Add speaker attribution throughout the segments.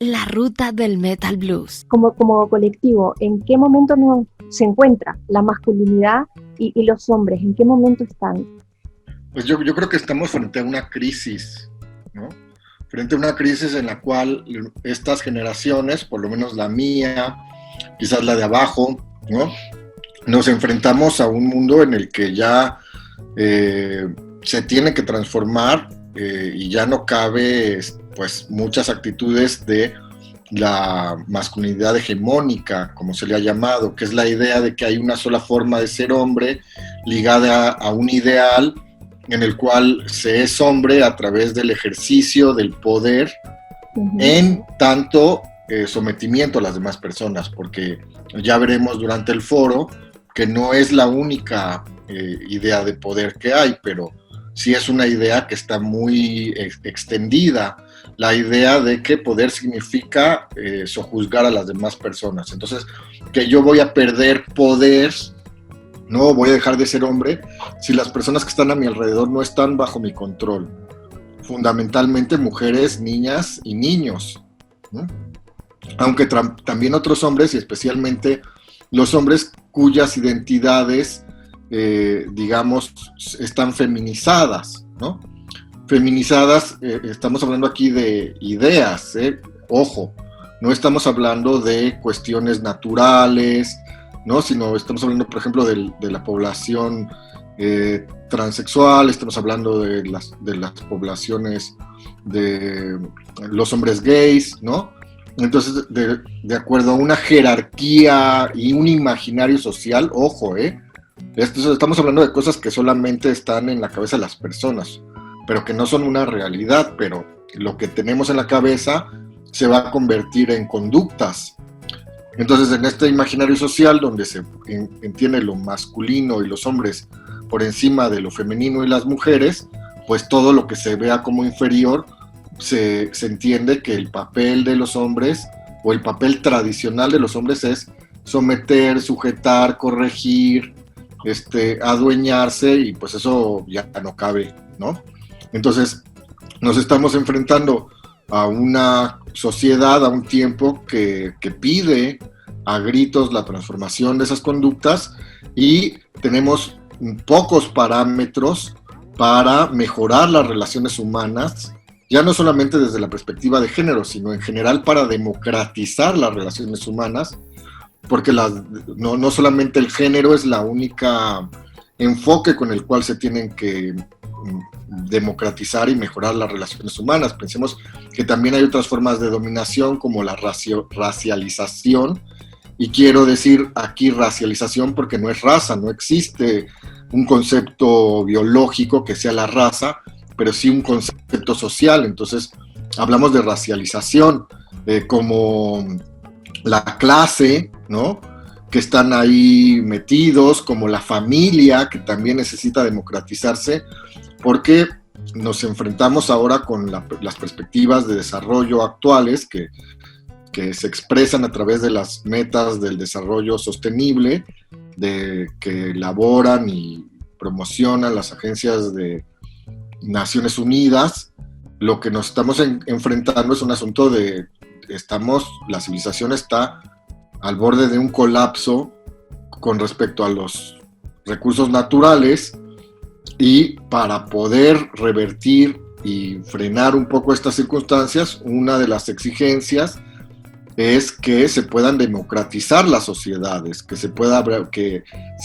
Speaker 1: La ruta del Metal Blues.
Speaker 2: Como colectivo, ¿en qué momento se encuentra la masculinidad y los hombres? ¿En qué momento están?
Speaker 3: Pues yo creo que estamos frente a una crisis, ¿no? Frente a una crisis en la cual estas generaciones, por lo menos la mía, quizás la de abajo, ¿no? Nos enfrentamos a un mundo en el que ya se tiene que transformar y ya no cabe pues muchas actitudes de la masculinidad hegemónica, como se le ha llamado, que es la idea de que hay una sola forma de ser hombre ligada a un ideal en el cual se es hombre a través del ejercicio del poder en tanto sometimiento a las demás personas, porque ya veremos durante el foro que no es la única idea de poder que hay, pero sí es una idea que está muy extendida, la idea de que poder significa sojuzgar a las demás personas. Entonces, que yo voy a perder poder, no voy a dejar de ser hombre si las personas que están a mi alrededor no están bajo mi control. Fundamentalmente mujeres, niñas y niños, ¿no? Aunque también otros hombres, y especialmente los hombres cuyas identidades, digamos, están feminizadas, ¿no? Feminizadas, estamos hablando aquí de ideas, ojo, no estamos hablando de cuestiones naturales, ¿no? Sino estamos hablando, por ejemplo, de la población transexual, estamos hablando de las poblaciones de los hombres gays, ¿no? Entonces, de acuerdo a una jerarquía y un imaginario social, ojo, estamos hablando de cosas que solamente están en la cabeza de las personas, pero que no son una realidad, pero lo que tenemos en la cabeza se va a convertir en conductas. Entonces, en este imaginario social donde se entiende lo masculino y los hombres por encima de lo femenino y las mujeres, pues todo lo que se vea como inferior se entiende que el papel de los hombres o el papel tradicional de los hombres es someter, sujetar, corregir, adueñarse, y pues eso ya no cabe, ¿no? Entonces nos estamos enfrentando a una sociedad, a un tiempo que pide a gritos la transformación de esas conductas, y tenemos pocos parámetros para mejorar las relaciones humanas, ya no solamente desde la perspectiva de género, sino en general para democratizar las relaciones humanas, porque no solamente el género es la única enfoque con el cual se tienen que democratizar y mejorar las relaciones humanas. Pensemos que también hay otras formas de dominación, como la racialización, y quiero decir aquí racialización porque no es raza, no existe un concepto biológico que sea la raza, pero sí un concepto social. Entonces hablamos de racialización como la clase, ¿no?, que están ahí metidos, como la familia, que también necesita democratizarse, porque nos enfrentamos ahora con las perspectivas de desarrollo actuales que se expresan a través de las metas del desarrollo sostenible, que elaboran y promocionan las agencias de Naciones Unidas. Lo que nos estamos enfrentando es un asunto la civilización está al borde de un colapso con respecto a los recursos naturales, y para poder revertir y frenar un poco estas circunstancias, una de las exigencias es que se puedan democratizar las sociedades, que se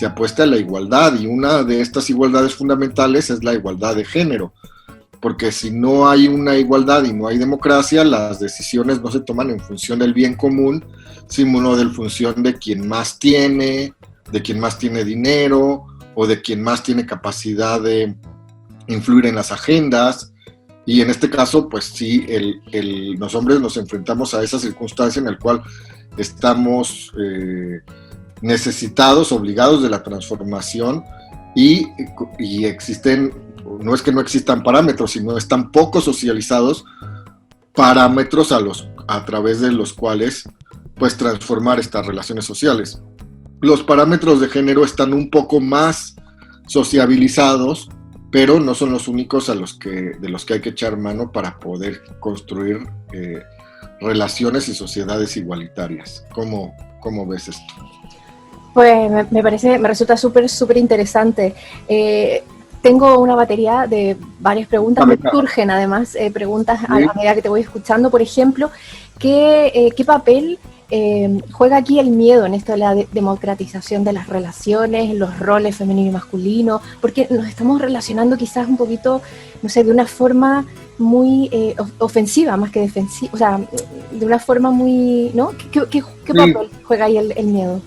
Speaker 3: apueste a la igualdad, y una de estas igualdades fundamentales es la igualdad de género, porque si no hay una igualdad y no hay democracia, las decisiones no se toman en función del bien común, sino en función de quien más tiene, de quien más tiene dinero, o de quien más tiene capacidad de influir en las agendas. Y en este caso, pues sí, los hombres nos enfrentamos a esa circunstancia en la cual estamos necesitados, obligados de la transformación, y existen, no es que no existan parámetros, sino están poco socializados parámetros a través de los cuales pues transformar estas relaciones sociales. Los parámetros de género están un poco más sociabilizados, pero no son los únicos de los que hay que echar mano para poder construir relaciones y sociedades igualitarias. ¿Cómo ves esto?
Speaker 2: Pues me resulta súper interesante. Tengo una batería de varias preguntas, me surgen además preguntas a medida que te voy escuchando. Por ejemplo, ¿qué papel juega aquí el miedo en esto de la democratización de las relaciones, los roles femenino y masculino? Porque nos estamos relacionando quizás un poquito, no sé, de una forma muy ofensiva más que defensiva, o sea, de una forma muy, ¿no? ¿Qué papel juega ahí el miedo?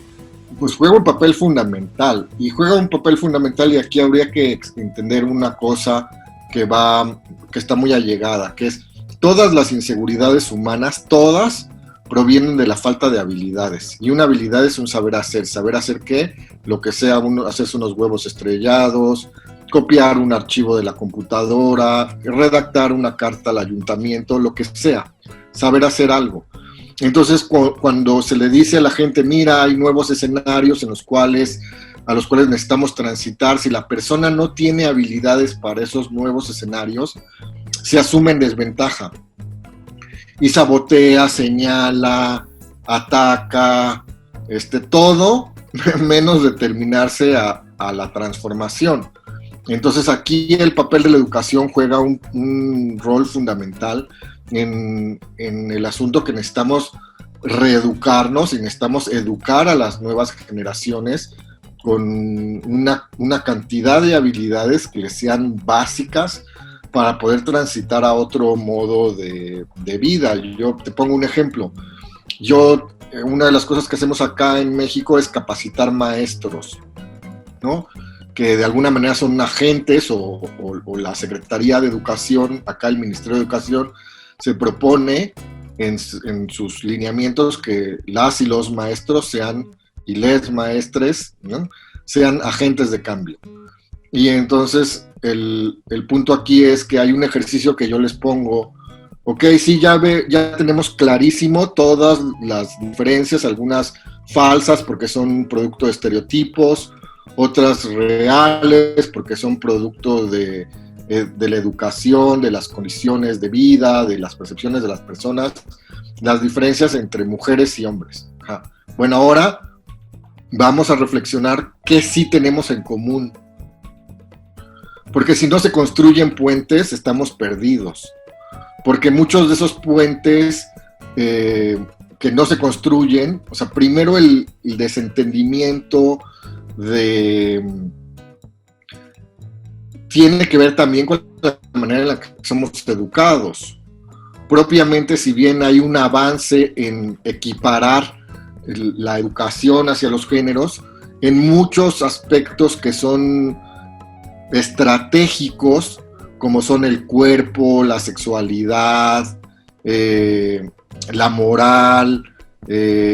Speaker 3: Pues juega un papel fundamental, y aquí habría que entender una cosa que está muy allegada, que es todas las inseguridades humanas, todas provienen de la falta de habilidades, y una habilidad es un saber hacer qué, lo que sea, hacerse unos huevos estrellados, copiar un archivo de la computadora, redactar una carta al ayuntamiento, lo que sea, saber hacer algo. Entonces, cuando se le dice a la gente, mira, hay nuevos escenarios a los cuales necesitamos transitar, si la persona no tiene habilidades para esos nuevos escenarios, se asume en desventaja. Y sabotea, señala, ataca, todo menos determinarse a la transformación. Entonces, aquí el papel de la educación juega un rol fundamental en el asunto que necesitamos reeducarnos y necesitamos educar a las nuevas generaciones con una cantidad de habilidades que les sean básicas para poder transitar a otro modo de vida. Yo te pongo un ejemplo. Una de las cosas que hacemos acá en México es capacitar maestros, ¿no? Que de alguna manera son agentes o la Secretaría de Educación, acá el Ministerio de Educación, se propone en sus lineamientos que las y los maestros y les maestres, ¿no?, sean agentes de cambio. Y entonces el punto aquí es que hay un ejercicio que yo les pongo. Ok, sí, ya tenemos clarísimo todas las diferencias, algunas falsas porque son producto de estereotipos, otras reales porque son producto de la educación, de las condiciones de vida, de las percepciones de las personas, las diferencias entre mujeres y hombres. Ajá. Bueno, ahora vamos a reflexionar qué sí tenemos en común. Porque si no se construyen puentes, estamos perdidos. Porque muchos de esos puentes que no se construyen, o sea, primero el desentendimiento tiene que ver también con la manera en la que somos educados. Propiamente, si bien hay un avance en equiparar la educación hacia los géneros, en muchos aspectos que son estratégicos, como son el cuerpo, la sexualidad, la moral,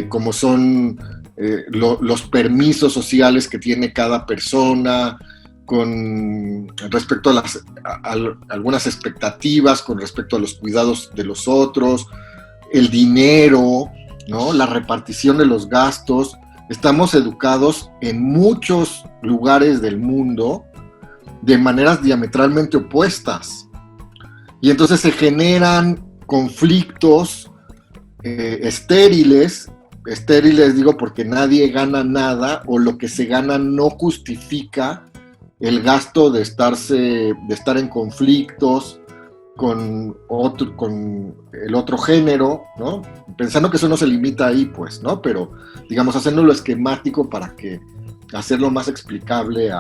Speaker 3: como son los permisos sociales que tiene cada persona, con respecto a algunas expectativas, con respecto a los cuidados de los otros, el dinero, ¿no?, la repartición de los gastos. Estamos educados en muchos lugares del mundo de maneras diametralmente opuestas. Y entonces se generan conflictos estériles digo porque nadie gana nada, o lo que se gana no justifica el gasto de estar en conflictos con el otro género, ¿no? Pensando que eso no se limita ahí, pues, ¿no? Pero, digamos, haciéndolo esquemático para hacerlo más explicable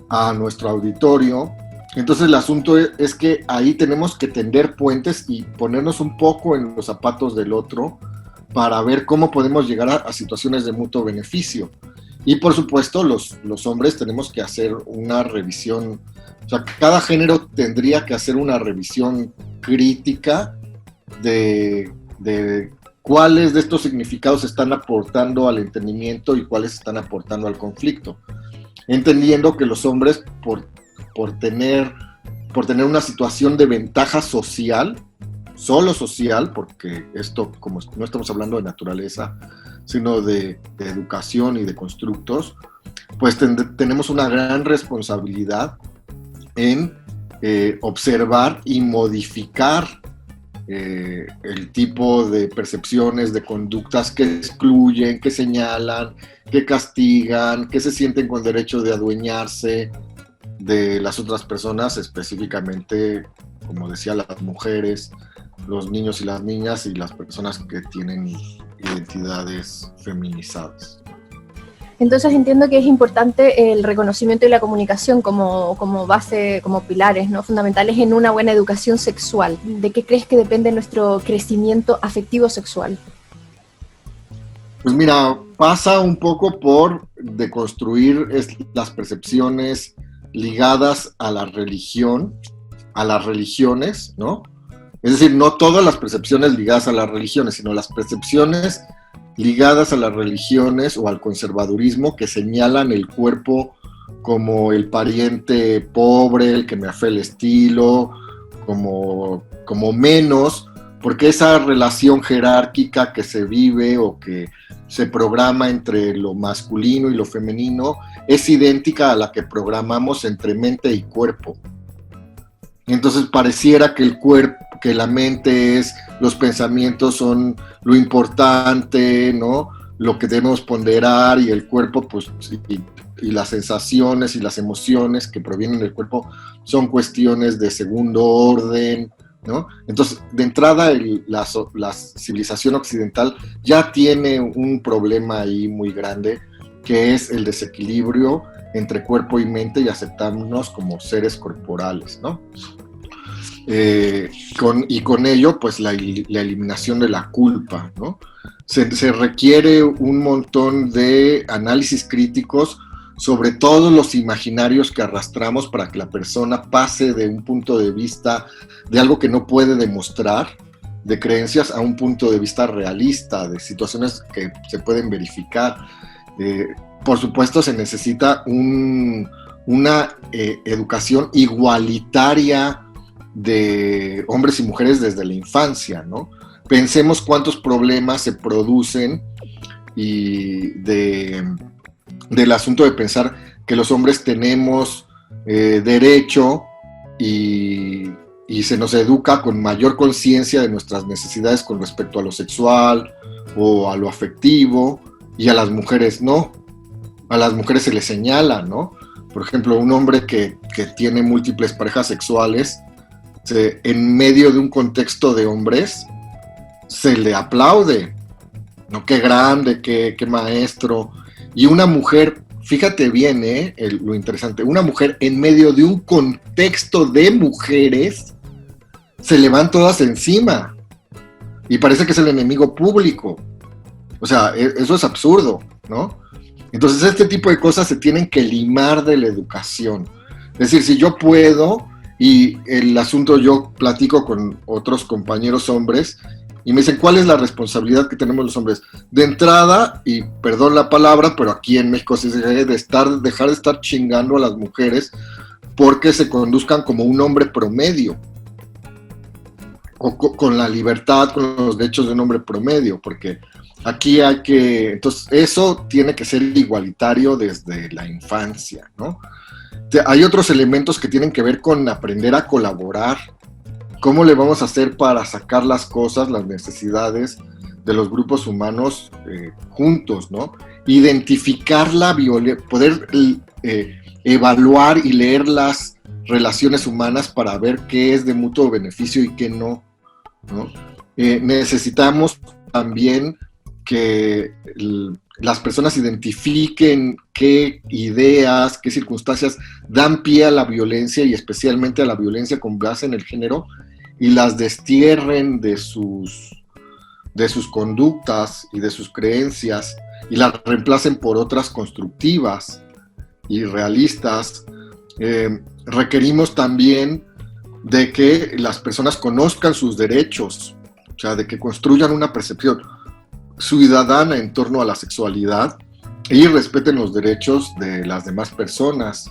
Speaker 3: a nuestro auditorio. Entonces el asunto es que ahí tenemos que tender puentes y ponernos un poco en los zapatos del otro para ver cómo podemos llegar a situaciones de mutuo beneficio. Y por supuesto los hombres tenemos que hacer una revisión, o sea, cada género tendría que hacer una revisión crítica de cuáles de estos significados están aportando al entendimiento y cuáles están aportando al conflicto. Entendiendo que los hombres, por tener una situación de ventaja social, solo social, porque esto, como no estamos hablando de naturaleza, sino de educación y de constructos, pues tenemos una gran responsabilidad en observar y modificar el tipo de percepciones, de conductas que excluyen, que señalan, que castigan, que se sienten con derecho de adueñarse de las otras personas, específicamente, como decía, las mujeres, los niños y las niñas y las personas que tienen identidades feminizadas.
Speaker 2: Entonces entiendo que es importante el reconocimiento y la comunicación como base, como pilares, ¿no?, fundamentales en una buena educación sexual. ¿De qué crees que depende nuestro crecimiento afectivo sexual?
Speaker 3: Pues mira, pasa un poco por deconstruir las percepciones ligadas a la religión, a las religiones, ¿no? Es decir, no todas las percepciones ligadas a las religiones, sino las percepciones ligadas a las religiones o al conservadurismo que señalan el cuerpo como el pariente pobre, el que me afea el estilo, como menos, porque esa relación jerárquica que se vive o que se programa entre lo masculino y lo femenino es idéntica a la que programamos entre mente y cuerpo. Entonces pareciera que el cuerpo, que la mente es, los pensamientos son lo importante, ¿no? Lo que debemos ponderar, y el cuerpo, pues, y las sensaciones y las emociones que provienen del cuerpo son cuestiones de segundo orden, ¿no? Entonces, de entrada, la civilización occidental ya tiene un problema ahí muy grande, que es el desequilibrio entre cuerpo y mente y aceptarnos como seres corporales, ¿no? Con ello, pues la eliminación de la culpa, ¿no? Se requiere un montón de análisis críticos sobre todos los imaginarios que arrastramos para que la persona pase de un punto de vista de algo que no puede demostrar, de creencias, a un punto de vista realista, de situaciones que se pueden verificar. Por supuesto, se necesita una educación igualitaria de hombres y mujeres desde la infancia, ¿no? Pensemos cuántos problemas se producen y del asunto de pensar que los hombres tenemos derecho y se nos educa con mayor conciencia de nuestras necesidades con respecto a lo sexual o a lo afectivo, y a las mujeres no. A las mujeres se les señala, ¿no? Por ejemplo, un hombre que tiene múltiples parejas sexuales, en medio de un contexto de hombres, se le aplaude, ¿no? Qué grande, qué maestro. Y una mujer, fíjate bien, lo interesante, una mujer en medio de un contexto de mujeres, se le van todas encima y parece que es el enemigo público. O sea, eso es absurdo, ¿no? Entonces este tipo de cosas se tienen que limar de la educación. Es decir, si yo puedo, y el asunto, yo platico con otros compañeros hombres y me dicen, ¿cuál es la responsabilidad que tenemos los hombres? De entrada, y perdón la palabra, pero aquí en México se dice, dejar de estar chingando a las mujeres porque se conduzcan como un hombre promedio, o con la libertad, con los derechos de un hombre promedio, porque aquí entonces eso tiene que ser igualitario desde la infancia, ¿no? Hay otros elementos que tienen que ver con aprender a colaborar. ¿Cómo le vamos a hacer para sacar las cosas, las necesidades de los grupos humanos juntos, ¿no? Identificar la violencia, poder evaluar y leer las relaciones humanas para ver qué es de mutuo beneficio y qué no, ¿no? Necesitamos también que las personas identifiquen qué ideas, qué circunstancias dan pie a la violencia, y especialmente a la violencia con base en el género, y las destierren de sus conductas y de sus creencias, y las reemplacen por otras constructivas y realistas. Requerimos también de que las personas conozcan sus derechos, o sea, de que construyan una percepción ciudadana en torno a la sexualidad y respeten los derechos de las demás personas.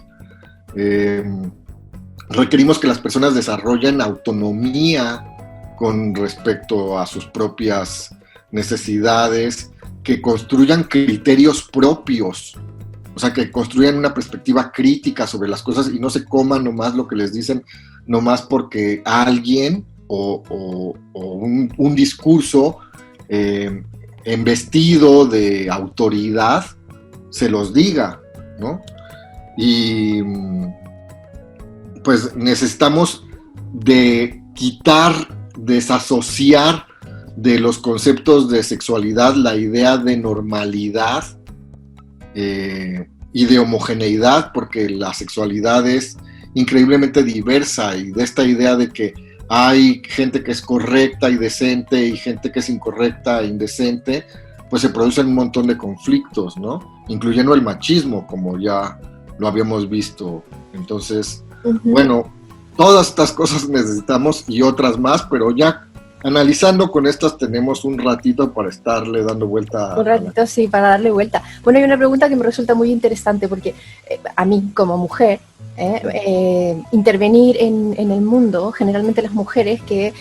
Speaker 3: Requerimos que las personas desarrollen autonomía con respecto a sus propias necesidades, que construyan criterios propios, o sea, que construyan una perspectiva crítica sobre las cosas y no se coman nomás lo que les dicen, nomás porque alguien un discurso embestido de autoridad se los diga, ¿no? Y pues necesitamos de quitar, desasociar de los conceptos de sexualidad la idea de normalidad y de homogeneidad, porque la sexualidad es increíblemente diversa, y de esta idea de que hay gente que es correcta y decente y gente que es incorrecta e indecente, pues se producen un montón de conflictos, ¿no? Incluyendo el machismo, como ya lo habíamos visto. Entonces, bueno, todas estas cosas necesitamos y otras más, pero ya analizando con estas tenemos un ratito para estarle dando vuelta.
Speaker 2: Un ratito, sí, para darle vuelta. Bueno, hay una pregunta que me resulta muy interesante porque a mí, como mujer, intervenir en el mundo, generalmente las mujeres que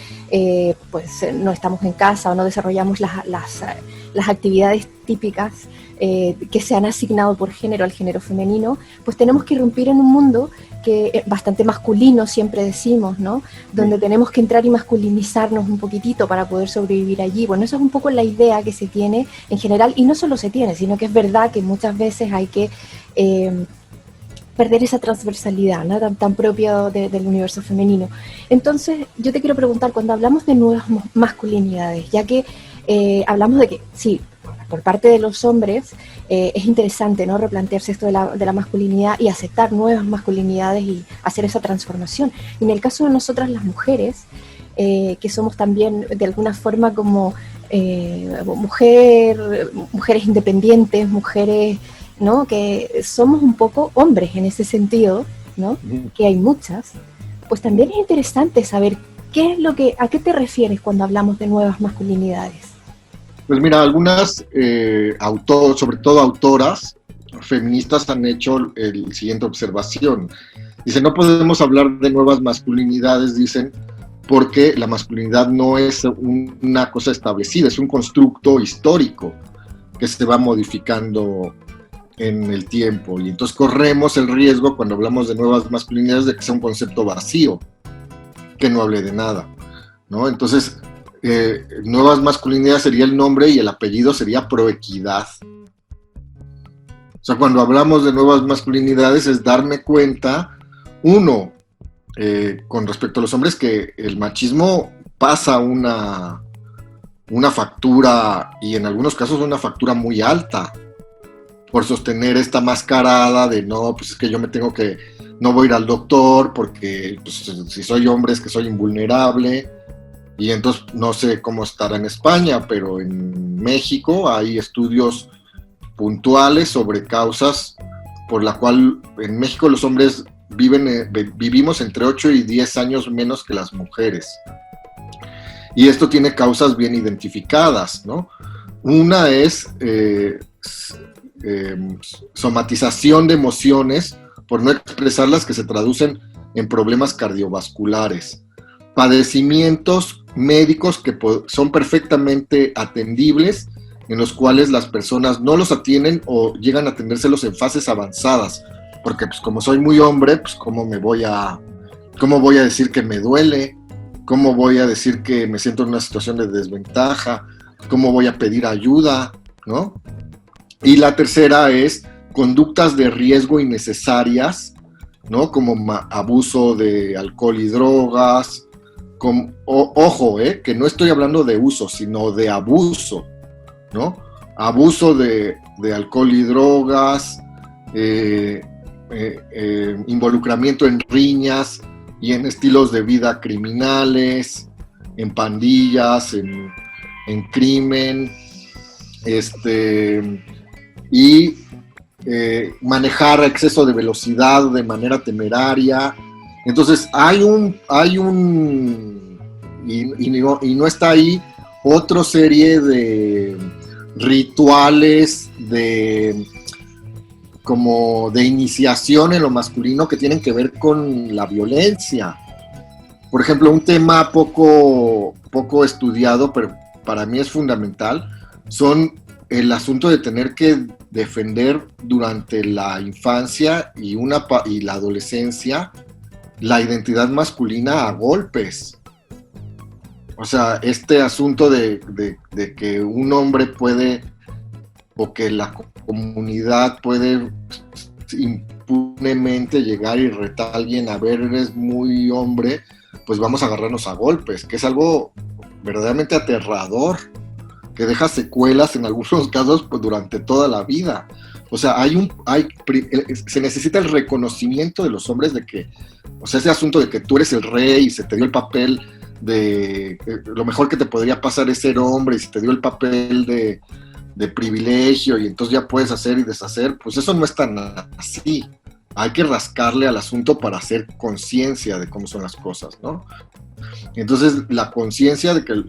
Speaker 2: pues no estamos en casa o no desarrollamos las actividades típicas que se han asignado por género al género femenino, pues tenemos que irrumpir en un mundo que es bastante masculino, siempre decimos, ¿no? Donde tenemos que entrar y masculinizarnos un poquitito para poder sobrevivir allí. Bueno, eso es un poco la idea que se tiene en general, y no solo se tiene, sino que es verdad que muchas veces hay que perder esa transversalidad, ¿no? tan propia del universo femenino. Entonces, yo te quiero preguntar, cuando hablamos de nuevas masculinidades, ya que hablamos de que, sí, por parte de los hombres, es interesante, ¿no? Replantearse esto de la masculinidad y aceptar nuevas masculinidades y hacer esa transformación. Y en el caso de nosotras las mujeres, que somos también de alguna forma como mujeres independientes, mujeres, ¿no? Que somos un poco hombres en ese sentido, ¿no? Que hay muchas, pues también es interesante saber a qué te refieres cuando hablamos de nuevas masculinidades.
Speaker 3: Pues mira, algunas sobre todo autoras feministas han hecho la siguiente observación. Dicen, no podemos hablar de nuevas masculinidades, dicen, porque la masculinidad no es una cosa establecida, es un constructo histórico que se va modificando en el tiempo, y entonces corremos el riesgo cuando hablamos de nuevas masculinidades de que sea un concepto vacío, que no hable de nada, ¿no? Entonces, nuevas masculinidades sería el nombre y el apellido sería Proequidad. O sea, cuando hablamos de nuevas masculinidades es darme cuenta, uno, con respecto a los hombres, que el machismo pasa una factura, y en algunos casos una factura muy alta, por sostener esta mascarada de no, pues es que yo no voy a ir al doctor porque pues, si soy hombre es que soy invulnerable. Y entonces no sé cómo estará en España, pero en México hay estudios puntuales sobre causas por la cual en México los hombres vivimos entre 8 y 10 años menos que las mujeres. Y esto tiene causas bien identificadas, ¿no? Una es somatización de emociones por no expresarlas, que se traducen en problemas cardiovasculares, padecimientos médicos que son perfectamente atendibles, en los cuales las personas no los atienden o llegan a atendérselos en fases avanzadas, porque pues como soy muy hombre, pues cómo voy a decir que me duele, cómo voy a decir que me siento en una situación de desventaja, cómo voy a pedir ayuda, ¿no? Y la tercera es conductas de riesgo innecesarias, ¿no? Como abuso de alcohol y drogas. Ojo, que no estoy hablando de uso, sino de abuso, ¿no? Abuso de alcohol y drogas, involucramiento en riñas y en estilos de vida criminales, en pandillas, en crimen, y manejar a exceso de velocidad de manera temeraria. Entonces y no está ahí otra serie de rituales de iniciación en lo masculino que tienen que ver con la violencia. Por ejemplo, un tema poco estudiado, pero para mí es fundamental, son el asunto de tener que defender durante la infancia y la adolescencia la identidad masculina a golpes. O sea, este asunto de que un hombre puede, o que la comunidad puede impunemente llegar y retar a alguien, a ver, eres muy hombre, pues vamos a agarrarnos a golpes, que es algo verdaderamente aterrador, que deja secuelas en algunos casos pues, durante toda la vida. O sea, se necesita el reconocimiento de los hombres de que, o sea, ese asunto de que tú eres el rey y se te dio el papel de lo mejor que te podría pasar es ser hombre y se te dio el papel de privilegio y entonces ya puedes hacer y deshacer, pues eso no es tan así. Hay que rascarle al asunto para hacer conciencia de cómo son las cosas, ¿no? Entonces, la conciencia de que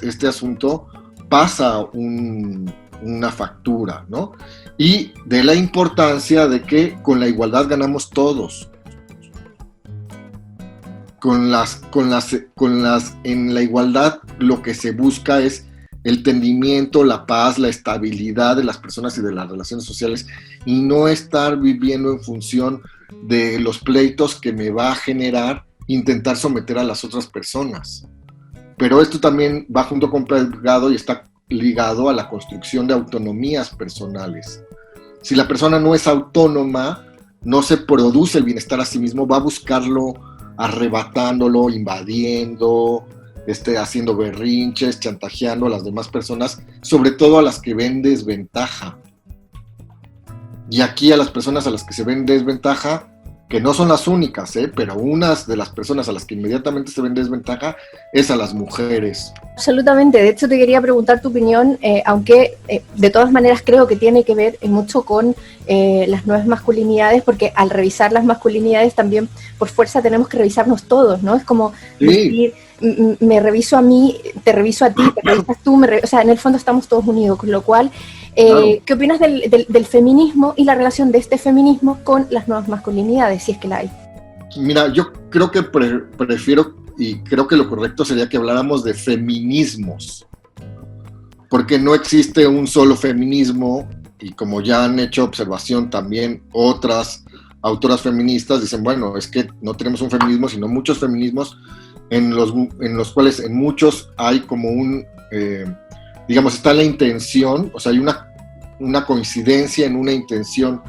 Speaker 3: este asunto pasa una factura, ¿no? Y de la importancia de que con la igualdad ganamos todos. En la igualdad lo que se busca es el entendimiento, la paz, la estabilidad de las personas y de las relaciones sociales y no estar viviendo en función de los pleitos que me va a generar intentar someter a las otras personas. Pero esto también va junto con pegado y está ligado a la construcción de autonomías personales. Si la persona no es autónoma, no se produce el bienestar a sí mismo, va a buscarlo arrebatándolo, invadiendo, haciendo berrinches, chantajeando a las demás personas, sobre todo a las que ven desventaja. Y aquí a las personas a las que se ven desventaja, que no son las únicas, pero unas de las personas a las que inmediatamente se ven desventaja es a las mujeres.
Speaker 2: Absolutamente, de hecho te quería preguntar tu opinión, aunque de todas maneras creo que tiene que ver mucho con las nuevas masculinidades, porque al revisar las masculinidades también por fuerza tenemos que revisarnos todos, ¿no? Es como decir, me reviso a mí, te reviso a ti, te revisas tú, o sea, en el fondo estamos todos unidos, con lo cual, claro. ¿Qué opinas del feminismo y la relación de este feminismo con las nuevas masculinidades, si es que la hay?
Speaker 3: Mira, yo creo que prefiero, y creo que lo correcto sería que habláramos de feminismos, porque no existe un solo feminismo, y como ya han hecho observación también otras autoras feministas, dicen, bueno, es que no tenemos un feminismo, sino muchos feminismos, en los cuales en muchos hay como digamos, está la intención, o sea, hay una coincidencia en una intención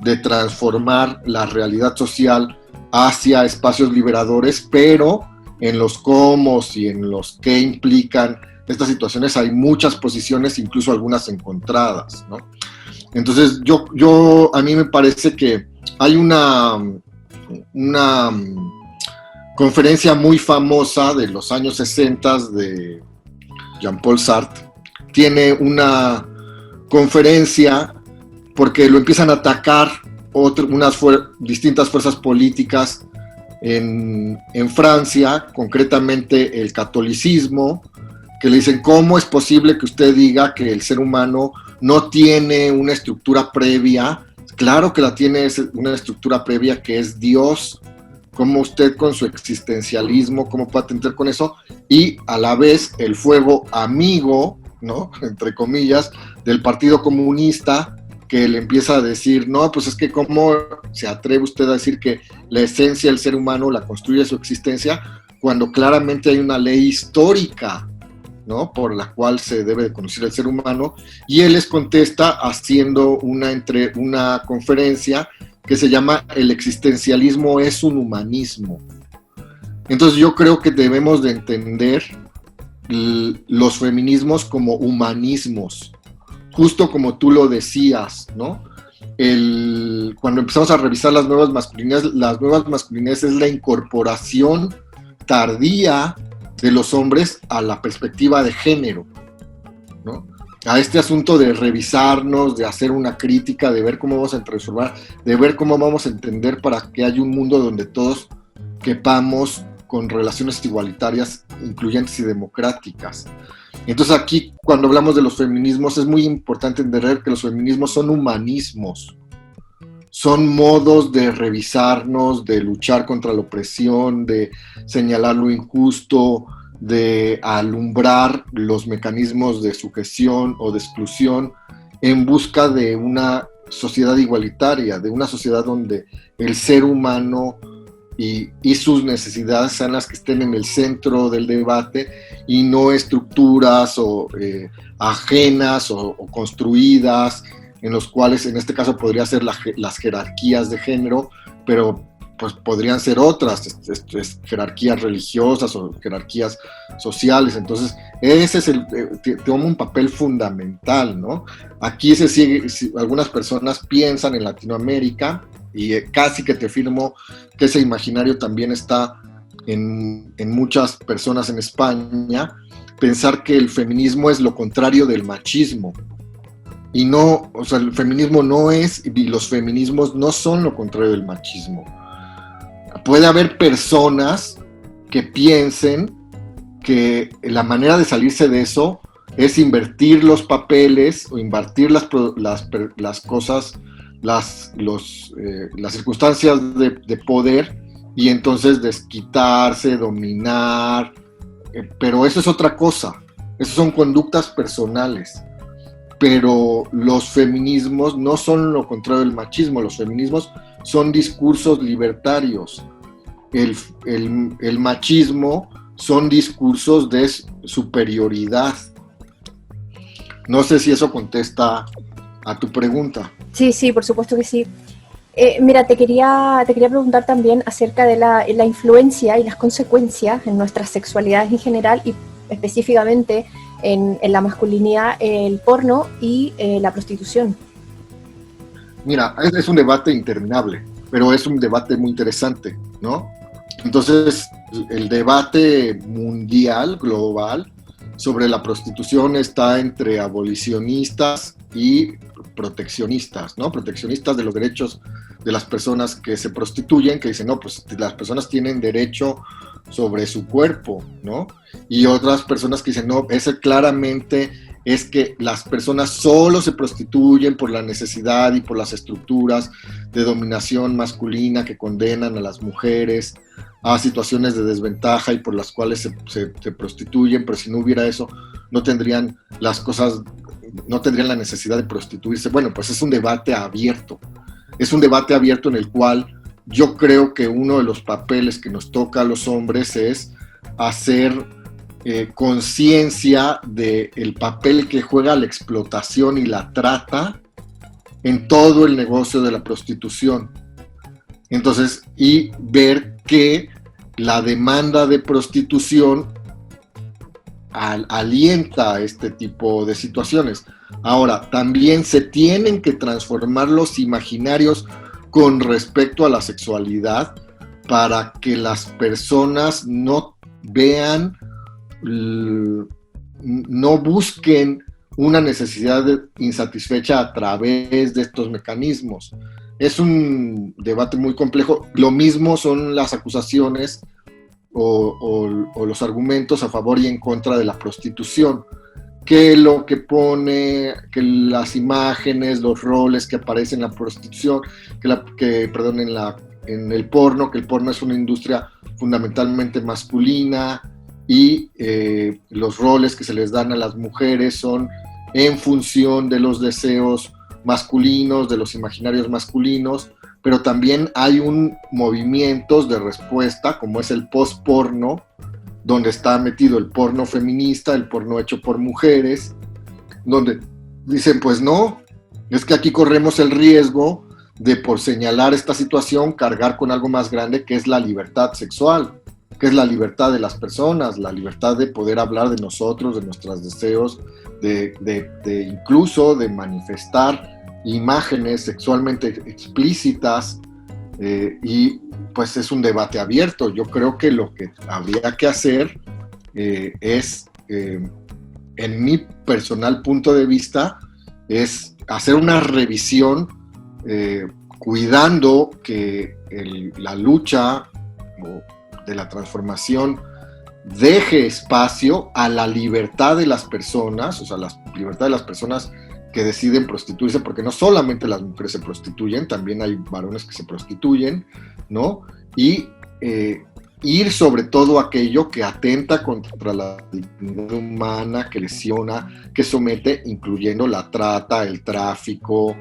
Speaker 3: de transformar la realidad social hacia espacios liberadores, pero en los cómo y en los qué implican estas situaciones hay muchas posiciones, incluso algunas encontradas, ¿no? Entonces, a mí me parece que hay una conferencia muy famosa de los años 60 de Jean-Paul Sartre. Tiene una conferencia porque lo empiezan a atacar distintas fuerzas políticas en Francia, concretamente el catolicismo, que le dicen, ¿cómo es posible que usted diga que el ser humano no tiene una estructura previa? Claro que la tiene, una estructura previa que es Dios. ¿Cómo usted con su existencialismo, cómo puede atender con eso? Y a la vez el fuego amigo, ¿no? Entre comillas, del Partido Comunista, que le empieza a decir, no, pues es que cómo se atreve usted a decir que la esencia del ser humano la construye su existencia, cuando claramente hay una ley histórica, ¿no? Por la cual se debe de conocer el ser humano, y él les contesta haciendo una conferencia que se llama El existencialismo es un humanismo. Entonces yo creo que debemos de entender los feminismos como humanismos, justo como tú lo decías, ¿no? Cuando empezamos a revisar las nuevas masculinidades es la incorporación tardía de los hombres a la perspectiva de género, ¿no? A este asunto de revisarnos, de hacer una crítica, de ver cómo vamos a transformar, de ver cómo vamos a entender para que haya un mundo donde todos quepamos con relaciones igualitarias, incluyentes y democráticas. Entonces aquí, cuando hablamos de los feminismos, es muy importante entender que los feminismos son humanismos, son modos de revisarnos, de luchar contra la opresión, de señalar lo injusto, de alumbrar los mecanismos de sujeción o de exclusión en busca de una sociedad igualitaria, de una sociedad donde el ser humano y sus necesidades sean las que estén en el centro del debate y no estructuras o ajenas o construidas, en los cuales en este caso podría ser las jerarquías de género, pero pues podrían ser otras, jerarquías religiosas o jerarquías sociales. Entonces ese es toma un papel fundamental, ¿no? Aquí algunas personas piensan en Latinoamérica, y casi que te afirmo que ese imaginario también está en muchas personas en España, pensar que el feminismo es lo contrario del machismo. Y no, o sea, el feminismo no es, y los feminismos no son lo contrario del machismo. Puede haber personas que piensen que la manera de salirse de eso es invertir los papeles o invertir las cosas, las circunstancias de poder, y entonces desquitarse, dominar, pero eso es otra cosa, eso son conductas personales. Pero los feminismos no son lo contrario del machismo, los feminismos son discursos libertarios. El machismo son discursos de superioridad. No sé si eso contesta a tu pregunta.
Speaker 2: Sí, por supuesto que sí. Mira, te quería preguntar también acerca de la influencia y las consecuencias en nuestras sexualidades en general y específicamente en la masculinidad, el porno y la prostitución.
Speaker 3: Mira, es un debate interminable, pero es un debate muy interesante, ¿no? Entonces, el debate mundial, global, sobre la prostitución está entre abolicionistas y proteccionistas, ¿no? Proteccionistas de los derechos de las personas que se prostituyen, que dicen, no, pues las personas tienen derecho sobre su cuerpo, ¿no? Y otras personas que dicen, no, ese claramente es que las personas solo se prostituyen por la necesidad y por las estructuras de dominación masculina que condenan a las mujeres a situaciones de desventaja y por las cuales se prostituyen, pero si no hubiera eso, no tendrían las cosas, no tendrían la necesidad de prostituirse. Bueno, pues es un debate abierto. Es un debate abierto en el cual yo creo que uno de los papeles que nos toca a los hombres es hacer conciencia del papel que juega la explotación y la trata en todo el negocio de la prostitución. Entonces, y ver que la demanda de prostitución alienta este tipo de situaciones. Ahora, también se tienen que transformar los imaginarios con respecto a la sexualidad para que las personas no vean, no busquen una necesidad insatisfecha a través de estos mecanismos. Es un debate muy complejo. Lo mismo son las acusaciones o los argumentos a favor y en contra de la prostitución, que lo que pone, que las imágenes, los roles que aparecen en la prostitución, en el porno, que el porno es una industria fundamentalmente masculina y los roles que se les dan a las mujeres son en función de los deseos masculinos, de los imaginarios masculinos, pero también hay movimientos de respuesta, como es el post-porno, donde está metido el porno feminista, el porno hecho por mujeres, donde dicen, pues no, es que aquí corremos el riesgo de, por señalar esta situación, cargar con algo más grande que es la libertad sexual, que es la libertad de las personas, la libertad de poder hablar de nosotros, de nuestros deseos, de incluso de manifestar imágenes sexualmente explícitas, y pues es un debate abierto. Yo creo que lo que habría que hacer es, en mi personal punto de vista, es hacer una revisión cuidando que la lucha de la transformación deje espacio a la libertad de las personas, o sea, la libertad de las personas que deciden prostituirse, porque no solamente las mujeres se prostituyen, también hay varones que se prostituyen, ¿no? Y ir sobre todo aquello que atenta contra la dignidad humana, que lesiona, que somete, incluyendo la trata, el tráfico,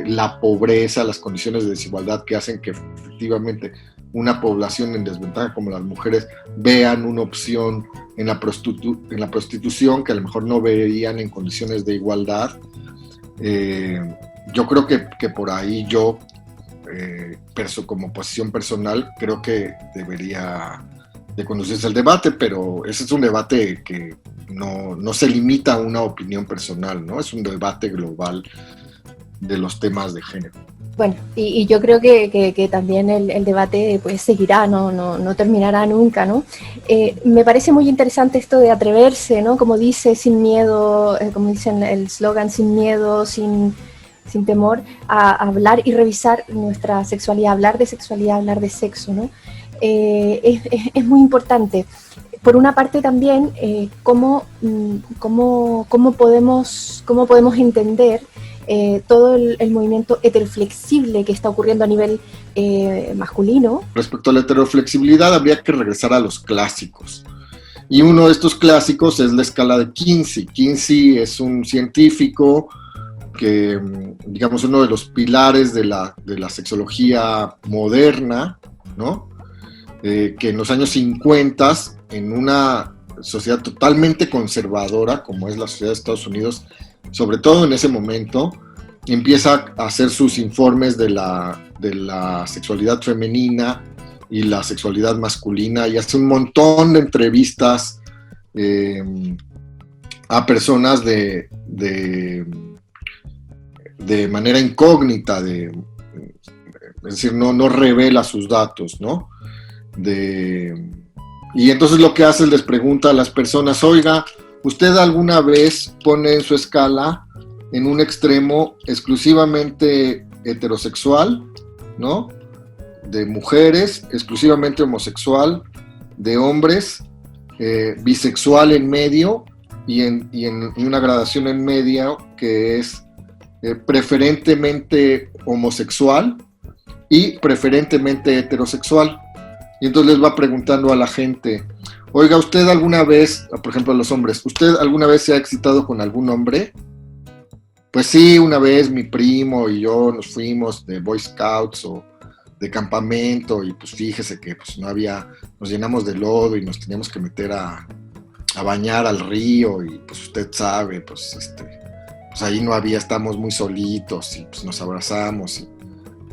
Speaker 3: la pobreza, las condiciones de desigualdad que hacen que efectivamente una población en desventaja como las mujeres vean una opción en la prostitución que a lo mejor no verían en condiciones de igualdad. Yo creo que por ahí yo, como posición personal, creo que debería de conducirse el debate, pero ese es un debate que no se limita a una opinión personal, ¿no? Es un debate global de los temas de género.
Speaker 2: Bueno, y yo creo que también el debate pues seguirá, no terminará nunca, ¿no? Me parece muy interesante esto de atreverse, ¿no? Como dice, sin miedo, como dicen el slogan, sin miedo, sin temor, a hablar y revisar nuestra sexualidad, hablar de sexualidad, hablar de sexo, ¿no? Es muy importante. Por una parte también, cómo podemos entender todo el movimiento heteroflexible que está ocurriendo a nivel masculino.
Speaker 3: Respecto a la heteroflexibilidad, habría que regresar a los clásicos. Y uno de estos clásicos es la escala de Kinsey. Kinsey es un científico que, digamos, uno de los pilares de la sexología moderna, ¿no? Que en los años 50, en una sociedad totalmente conservadora, como es la sociedad de Estados Unidos, sobre todo en ese momento, empieza a hacer sus informes de la sexualidad femenina y la sexualidad masculina, y hace un montón de entrevistas a personas de manera incógnita, es decir, no revela sus datos, ¿no? Y entonces lo que hace es les pregunta a las personas: oiga, ¿usted alguna vez pone en su escala en un extremo exclusivamente heterosexual, ¿no? De mujeres, exclusivamente homosexual, de hombres, bisexual en medio y en una gradación en medio que es preferentemente homosexual y preferentemente heterosexual? Y entonces les va preguntando a la gente: oiga, ¿usted alguna vez, por ejemplo a los hombres, ¿usted alguna vez se ha excitado con algún hombre? Pues sí, una vez mi primo y yo nos fuimos de Boy Scouts o de campamento y pues fíjese que pues no había, nos llenamos de lodo y nos teníamos que meter a bañar al río y pues usted sabe, pues pues ahí no había, estamos muy solitos y pues nos abrazamos y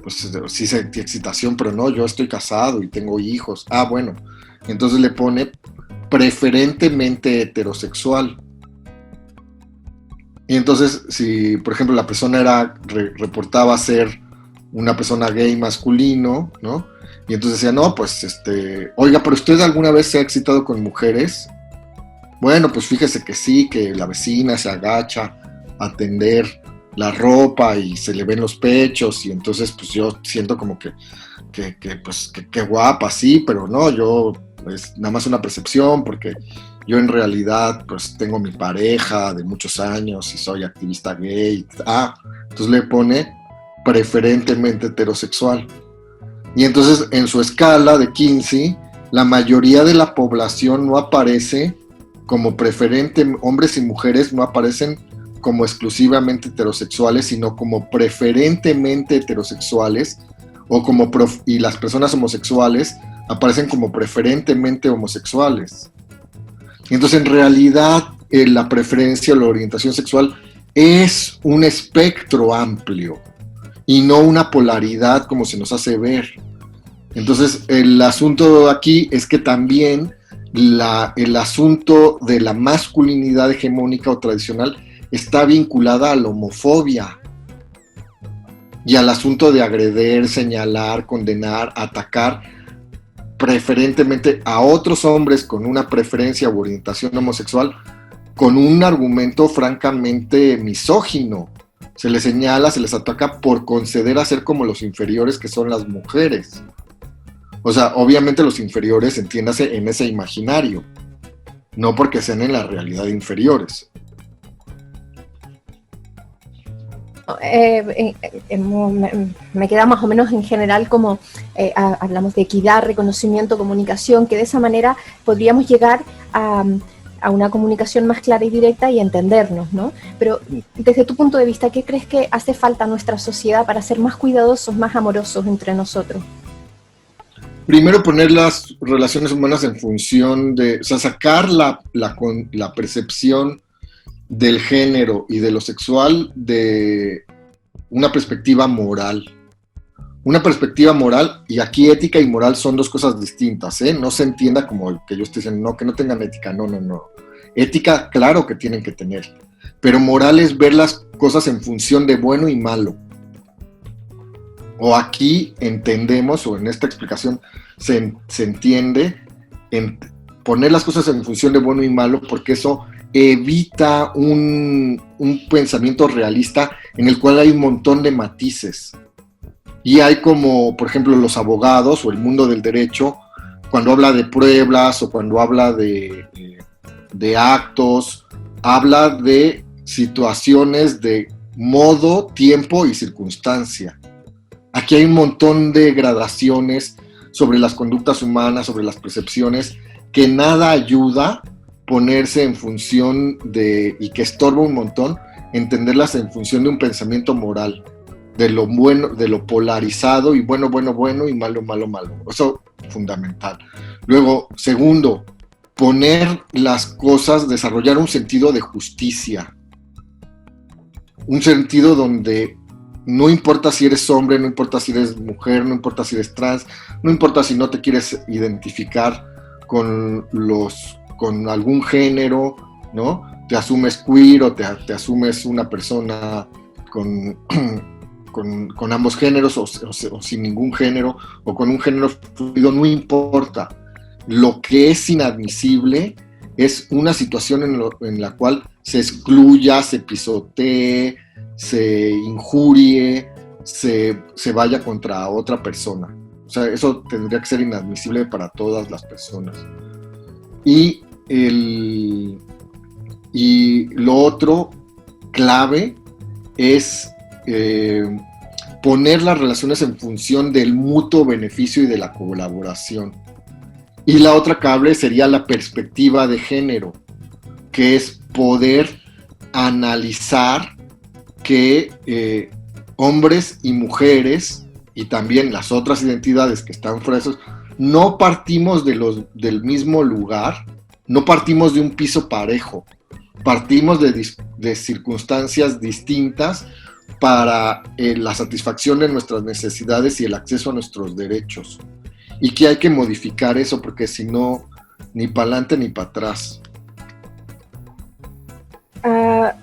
Speaker 3: pues sí sentí excitación, pero no, yo estoy casado y tengo hijos. Ah, bueno, entonces le pone preferentemente heterosexual. Y entonces, si por ejemplo la persona reportaba ser una persona gay masculino, ¿no? Y entonces decía, no, pues oiga, ¿pero usted alguna vez se ha excitado con mujeres? Bueno, pues fíjese que sí, que la vecina se agacha a tender la ropa y se le ven los pechos y entonces pues yo siento como que guapa, sí, pero no, yo es nada más una percepción porque yo en realidad pues tengo mi pareja de muchos años y soy activista gay. Ah, entonces le pone preferentemente heterosexual. Y entonces en su escala de Kinsey, la mayoría de la población no aparece como preferente, hombres y mujeres no aparecen como exclusivamente heterosexuales, sino como preferentemente heterosexuales, y las personas homosexuales aparecen como preferentemente homosexuales. Entonces, en realidad, la preferencia o la orientación sexual es un espectro amplio y no una polaridad como se nos hace ver. Entonces, el asunto aquí es que también el asunto de la masculinidad hegemónica o tradicional está vinculada a la homofobia y al asunto de agredir, señalar, condenar, atacar preferentemente a otros hombres con una preferencia u orientación homosexual con un argumento francamente misógino. Se les señala, se les ataca por conceder a ser como los inferiores que son las mujeres. O sea, obviamente los inferiores, entiéndase, en ese imaginario, no porque sean en la realidad inferiores.
Speaker 2: Me queda más o menos en general como hablamos de equidad, reconocimiento, comunicación, que de esa manera podríamos llegar a a una comunicación más clara y directa y entendernos, ¿no? Pero desde tu punto de vista, ¿qué crees que hace falta a nuestra sociedad para ser más cuidadosos, más amorosos entre nosotros?
Speaker 3: Primero, poner las relaciones humanas en función de, o sea, sacar la percepción del género y de lo sexual de una perspectiva moral. Una perspectiva moral, y aquí ética y moral son dos cosas distintas, ¿eh? No se entienda como que yo estoy diciendo, no, que no tengan ética, no, no, no. Ética, claro que tienen que tener, pero moral es ver las cosas en función de bueno y malo. O aquí entendemos, o en esta explicación se entiende, poner las cosas en función de bueno y malo, porque eso evita un pensamiento realista en el cual hay un montón de matices. Y hay como, por ejemplo, los abogados o el mundo del derecho, cuando habla de pruebas o cuando habla de actos, habla de situaciones de modo, tiempo y circunstancia. Aquí hay un montón de gradaciones sobre las conductas humanas, sobre las percepciones, que nada ayuda ponerse en función de, y que estorba un montón, entenderlas en función de un pensamiento moral, de lo bueno, de lo polarizado y bueno, bueno, bueno y malo, malo, malo. Eso es fundamental. Luego, segundo, poner las cosas, desarrollar un sentido de justicia. Un sentido donde no importa si eres hombre, no importa si eres mujer, no importa si eres trans, no importa si no te quieres identificar con algún género, ¿no? Te asumes queer o te asumes una persona con ambos géneros o sin ningún género o con un género fluido, no importa. Lo que es inadmisible es una situación en la cual se excluya, se pisotee, se injurie, se vaya contra otra persona. O sea, eso tendría que ser inadmisible para todas las personas. Y lo otro clave es poner las relaciones en función del mutuo beneficio y de la colaboración. Y la otra clave sería la perspectiva de género, que es poder analizar que hombres y mujeres, y también las otras identidades que están fuera de esos, no partimos del mismo lugar, no partimos de un piso parejo, partimos de circunstancias distintas para la satisfacción de nuestras necesidades y el acceso a nuestros derechos. Y que hay que modificar eso, porque si no, ni para adelante ni para atrás.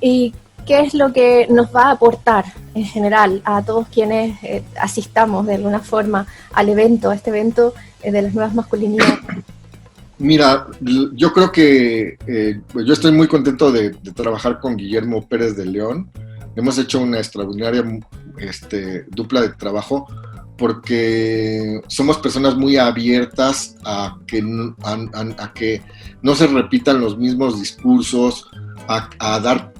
Speaker 2: ¿Y qué es lo que nos va a aportar en general a todos quienes asistamos de alguna forma al evento, a este evento de las nuevas masculinidades?
Speaker 3: Mira, yo creo que yo estoy muy contento de trabajar con Guillermo Pérez de León. Hemos hecho una extraordinaria dupla de trabajo, porque somos personas muy abiertas a que no se repitan los mismos discursos, a dar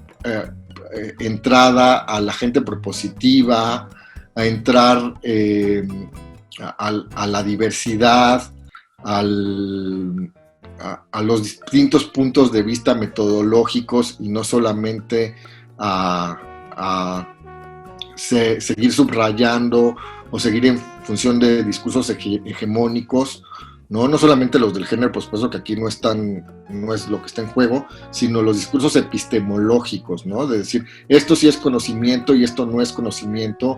Speaker 3: entrada a la gente propositiva, a entrar a la diversidad, a los distintos puntos de vista metodológicos y no solamente a seguir subrayando o seguir en función de discursos hegemónicos, no solamente los del género, por supuesto que aquí no es lo que está en juego, sino los discursos epistemológicos, ¿no? De decir, esto sí es conocimiento y esto no es conocimiento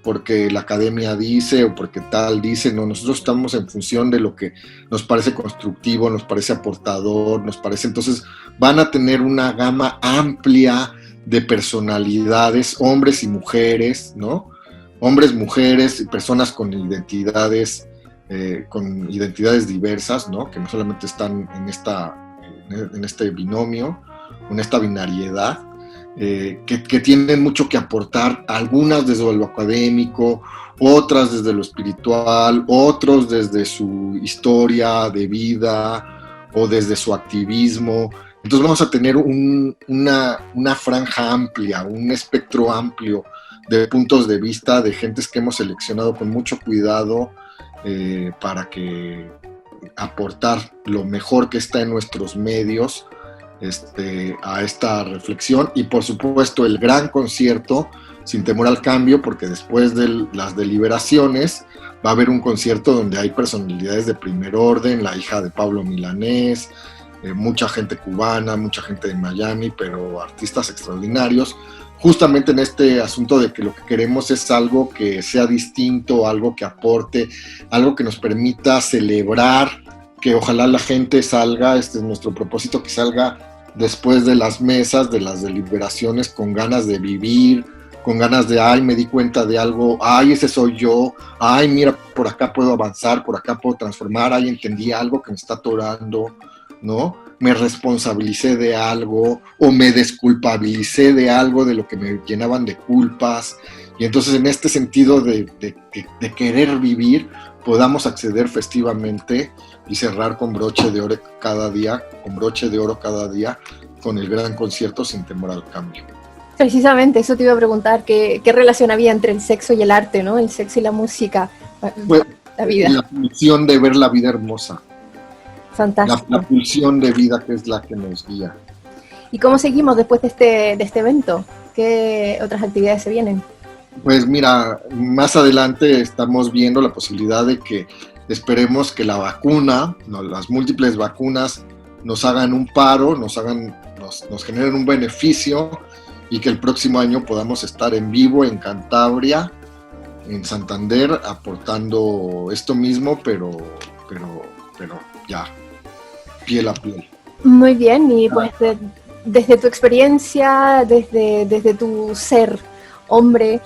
Speaker 3: porque la academia dice o porque tal dice, no, nosotros estamos en función de lo que nos parece constructivo, nos parece aportador, entonces van a tener una gama amplia de personalidades, hombres y mujeres, ¿no? Hombres, mujeres y personas con identidades diversas, ¿no? Que no solamente están en este binomio, en esta binariedad, que tienen mucho que aportar, algunas desde lo académico, otras desde lo espiritual, otros desde su historia de vida o desde su activismo. Entonces vamos a tener una franja amplia, un espectro amplio de puntos de vista de gentes que hemos seleccionado con mucho cuidado para que aportar lo mejor que está en nuestros medios a esta reflexión, y por supuesto el gran concierto Sin Temor al Cambio, porque después de las deliberaciones va a haber un concierto donde hay personalidades de primer orden, la hija de Pablo Milanés, mucha gente cubana, mucha gente de Miami, pero artistas extraordinarios, justamente en este asunto de que lo que queremos es algo que sea distinto, algo que aporte, algo que nos permita celebrar, que ojalá la gente salga, este es nuestro propósito, que salga después de las mesas, de las deliberaciones, con ganas de vivir, con ganas de, ay, me di cuenta de algo, ay, ese soy yo, ay, mira, por acá puedo avanzar, por acá puedo transformar, ay, entendí algo que me está atorando, ¿no? Me responsabilicé de algo o me desculpabilicé de algo de lo que me llenaban de culpas, y entonces en este sentido de querer vivir, podamos acceder festivamente y cerrar con broche de oro cada día, con el gran concierto Sin Temor al Cambio.
Speaker 2: Precisamente, eso te iba a preguntar, ¿qué relación había entre el sexo y el arte, ¿no? El sexo y la música,
Speaker 3: Pues,
Speaker 2: la vida.
Speaker 3: la pulsión de ver la vida hermosa.
Speaker 2: Fantástico.
Speaker 3: La pulsión de vida que es la que nos guía.
Speaker 2: ¿Y cómo seguimos después de este evento? ¿Qué otras actividades se vienen?
Speaker 3: Pues mira, más adelante estamos viendo la posibilidad de que esperemos que la vacuna, las múltiples vacunas, nos hagan un paro, nos generen un beneficio, y que el próximo año podamos estar en vivo en Cantabria, en Santander, aportando esto mismo, pero ya, piel a piel.
Speaker 2: Muy bien, y pues desde tu experiencia, desde tu ser hombre,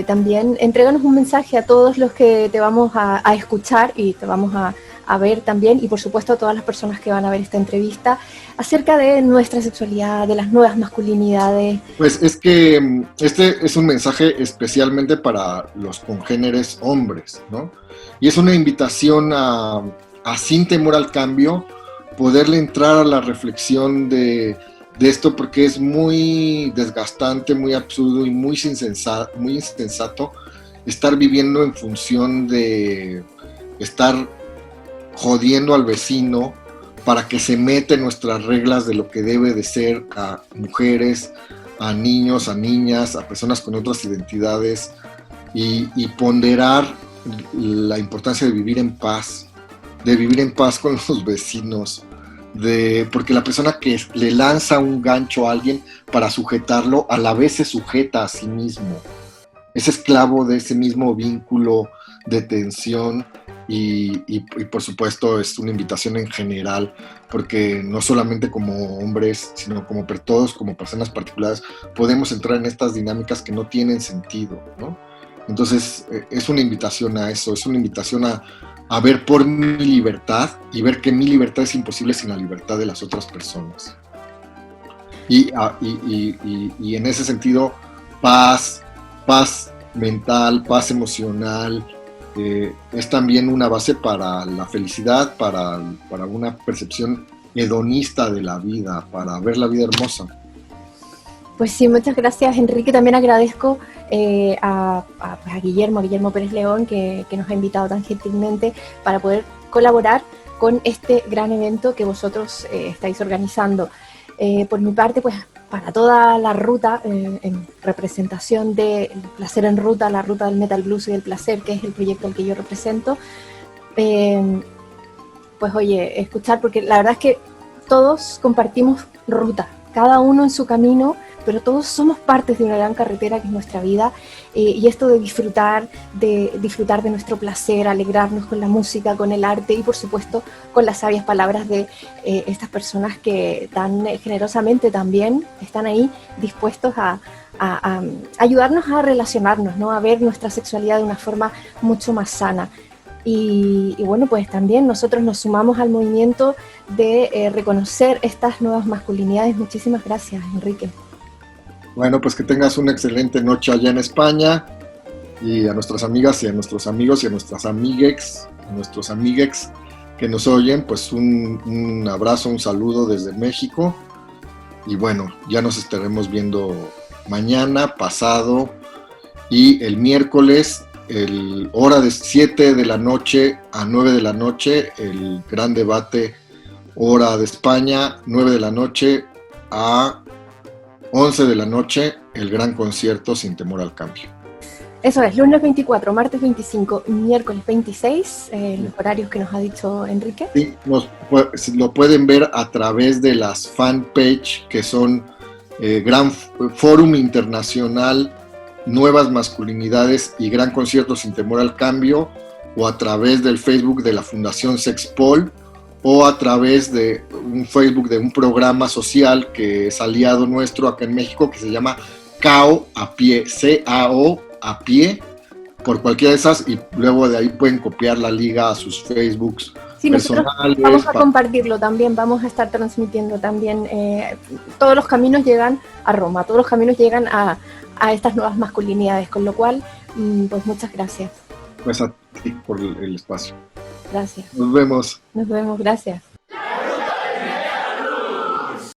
Speaker 2: también entréganos un mensaje a todos los que te vamos a escuchar y te vamos a ver también, y por supuesto a todas las personas que van a ver esta entrevista, acerca de nuestra sexualidad, de las nuevas masculinidades.
Speaker 3: Pues es que este es un mensaje especialmente para los congéneres hombres, ¿no? Y es una invitación a Sin Temor al Cambio, poderle entrar a la reflexión de esto, porque es muy desgastante, muy absurdo y muy insensato estar viviendo en función de estar jodiendo al vecino para que se meta en nuestras reglas de lo que debe de ser a mujeres, a niños, a niñas, a personas con otras identidades, y ponderar la importancia de vivir en paz con los vecinos, porque la persona que le lanza un gancho a alguien para sujetarlo, a la vez se sujeta a sí mismo, es esclavo de ese mismo vínculo de tensión. Y por supuesto es una invitación en general, porque no solamente como hombres, sino como todos, como personas particulares, podemos entrar en estas dinámicas que no tienen sentido, ¿no? Entonces es una invitación a eso, es una invitación a ver por mi libertad, y ver que mi libertad es imposible sin la libertad de las otras personas. Y en ese sentido, paz mental, paz emocional, es también una base para la felicidad, para una percepción hedonista de la vida, para ver la vida hermosa.
Speaker 2: Pues sí, muchas gracias, Enrique. También agradezco a Guillermo Pérez León, que nos ha invitado tan gentilmente para poder colaborar con este gran evento que vosotros estáis organizando. Por mi parte, pues para toda la ruta, en representación de Placer en Ruta, la ruta del Metal Blues y del Placer, que es el proyecto al que yo represento, pues oye, escuchar, porque la verdad es que todos compartimos ruta, cada uno en su camino, pero todos somos partes de una gran carretera que es nuestra vida, y esto de disfrutar de nuestro placer, alegrarnos con la música, con el arte y por supuesto con las sabias palabras de estas personas que tan generosamente también están ahí dispuestos a ayudarnos a relacionarnos, ¿no? A ver nuestra sexualidad de una forma mucho más sana. Y bueno, pues también nosotros nos sumamos al movimiento de reconocer estas nuevas masculinidades. Muchísimas gracias, Enrique.
Speaker 3: Bueno, pues que tengas una excelente noche allá en España, y a nuestras amigas y a nuestros amigos y a nuestros amiguex que nos oyen, pues un abrazo, un saludo desde México, y bueno, ya nos estaremos viendo mañana, pasado y el miércoles, hora de 7 de la noche a 9 de la noche, el gran debate, hora de España, 9 de la noche, a 11 de la noche el gran concierto Sin Temor al Cambio.
Speaker 2: Eso es, lunes 24, martes 25, miércoles 26, los horarios que nos ha dicho Enrique.
Speaker 3: Sí, lo pueden ver a través de las fanpage que son Gran Fórum Internacional, Nuevas Masculinidades y Gran Concierto Sin Temor al Cambio, o a través del Facebook de la Fundación Sexpol, o a través de un Facebook de un programa social que es aliado nuestro acá en México, que se llama CAO a pie, CAO a pie, por cualquiera de esas, y luego de ahí pueden copiar la liga a sus Facebooks personales.
Speaker 2: Vamos a compartirlo también, vamos a estar transmitiendo también. Todos los caminos llegan a Roma, todos los caminos llegan a estas nuevas masculinidades, con lo cual, pues muchas gracias.
Speaker 3: Pues a ti por el espacio.
Speaker 2: Gracias.
Speaker 3: Nos vemos.
Speaker 2: Nos vemos, gracias.